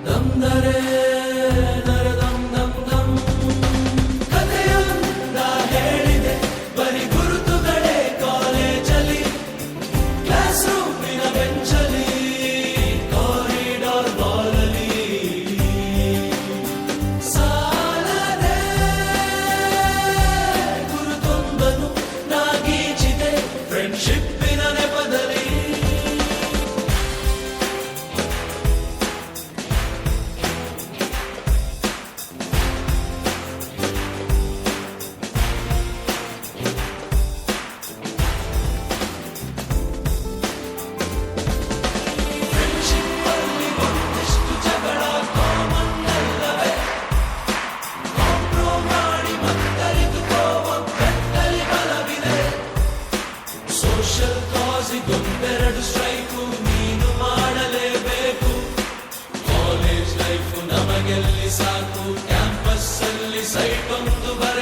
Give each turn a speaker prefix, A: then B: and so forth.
A: ದಂದರೆ ನರೆ ದಮ್ ದಮ್ ದಮ್ ಕಥೆಯೊಂದ ಹೇಳಿದೆ ಬರಿ ಗುರುತುಗಳೇ ಕಾಲೇಜಲ್ಲಿ ಕ್ಲಾಸ್ ರೂಮಿನ ಬೆಂಚಲ್ಲಿ ಕಾರಿಡಾರ್ ಬಾಲಲ್ಲಿ ಸಾಲದೆ ಗುರುತೊಂದನು ನಾಗೀಚಿದೆ ಫ್ರೆಂಡ್ಶಿಪ್ಪಿನ ನೆಪದಲ್ಲಿ ಸೋಷಲ್ ಕಾಸಿಗೊಂದೆರಡು ಸ್ಟ್ರೈಕು ನೀನು ಮಾಡಲೇಬೇಕು ಕಾಲೇಜ್ ಲೈಫು ನಮಗೆಲ್ಲಿ ಸಾಕು ಕ್ಯಾಂಪಸ್ ಅಲ್ಲಿ ಸೈಟ್ ಒಂದು ಬರ